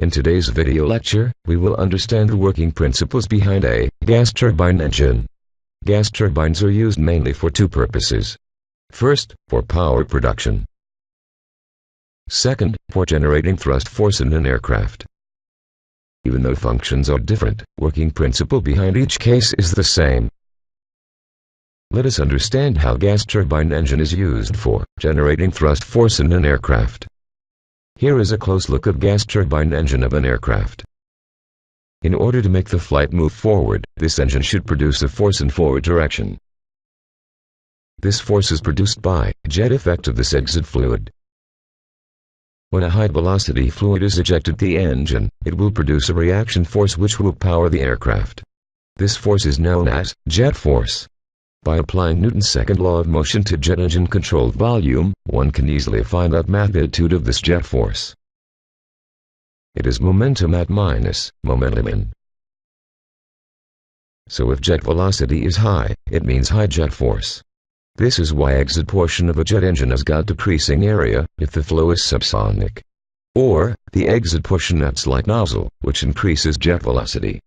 In today's video lecture, we will understand the working principles behind a gas turbine engine. Gas turbines are used mainly for two purposes. First, for power production. Second, for generating thrust force in an aircraft. Even though functions are different, working principle behind each case is the same. Let us understand how gas turbine engine is used for generating thrust force in an aircraft. Here is a close look at gas turbine engine of an aircraft. In order to make the flight move forward, this engine should produce a force in forward direction. This force is produced by jet effect of this exit fluid. When a high-velocity fluid is ejected the engine, it will produce a reaction force which will power the aircraft. This force is known as jet force. By applying Newton's second law of motion to jet engine-controlled volume, one can easily find out magnitude of this jet force. It is momentum at minus momentum in. So if jet velocity is high, it means high jet force. This is why exit portion of a jet engine has got decreasing area if the flow is subsonic. Or, the exit portion acts like nozzle, which increases jet velocity.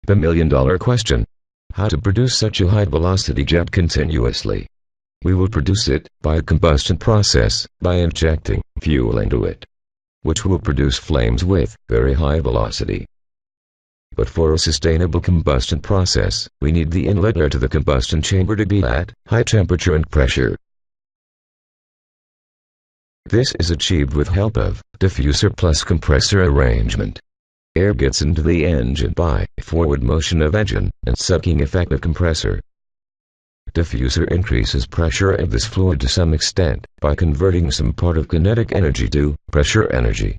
The million-dollar question. How to produce such a high-velocity jet continuously? We will produce it by a combustion process, by injecting fuel into it, which will produce flames with very high velocity. But for a sustainable combustion process, we need the inlet air to the combustion chamber to be at high temperature and pressure. This is achieved with help of diffuser plus compressor arrangement. Air gets into the engine by forward motion of engine and sucking effect of compressor. Diffuser increases pressure of this fluid to some extent by converting some part of kinetic energy to pressure energy.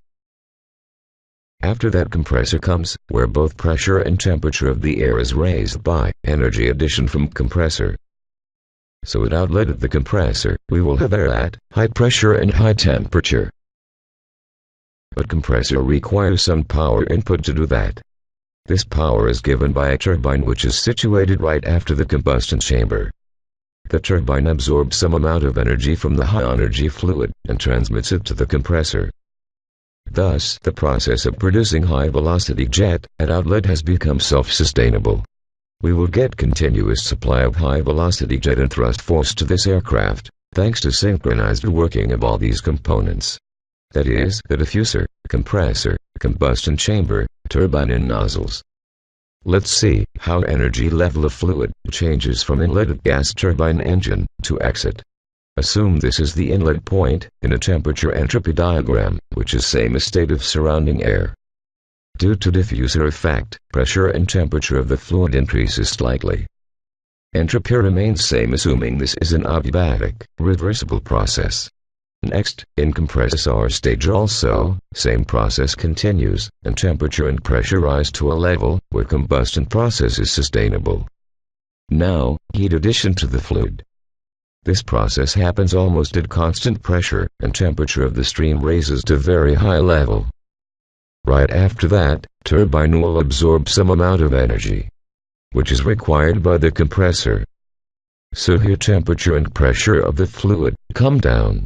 After that compressor comes, where both pressure and temperature of the air is raised by energy addition from compressor. So at outlet of the compressor, we will have air at high pressure and high temperature. But compressor requires some power input to do that. This power is given by a turbine which is situated right after the combustion chamber. The turbine absorbs some amount of energy from the high-energy fluid and transmits it to the compressor. Thus, the process of producing high-velocity jet at outlet has become self-sustainable. We will get continuous supply of high-velocity jet and thrust force to this aircraft, thanks to synchronized working of all these components. That is, the diffuser, compressor, combustion chamber, turbine and nozzles. Let's see how energy level of fluid changes from inlet of gas turbine engine to exit. Assume this is the inlet point in a temperature entropy diagram, which is same as state of surrounding air. Due to diffuser effect, pressure and temperature of the fluid increases slightly. Entropy remains same assuming this is an adiabatic, reversible process. Next, in compressor stage also, same process continues, and temperature and pressure rise to a level where combustion process is sustainable. Now, heat addition to the fluid. This process happens almost at constant pressure, and temperature of the stream raises to very high level. Right after that, turbine will absorb some amount of energy, which is required by the compressor. So here temperature and pressure of the fluid come down.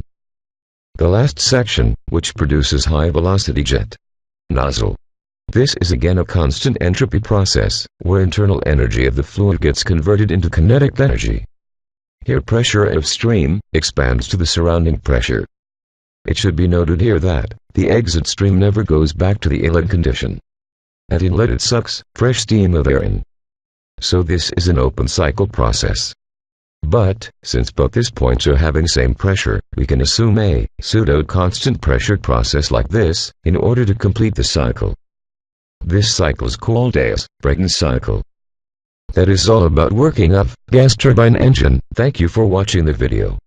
The last section, which produces high-velocity jet nozzle. This is again a constant entropy process, where internal energy of the fluid gets converted into kinetic energy. Here pressure of stream expands to the surrounding pressure. It should be noted here that the exit stream never goes back to the inlet condition. At inlet it sucks fresh steam of air in. So this is an open cycle process. But, since both these points are having same pressure, we can assume a pseudo-constant pressure process like this, in order to complete the cycle. This cycle is called a Brayton cycle. That is all about working of gas turbine engine. Thank you for watching the video.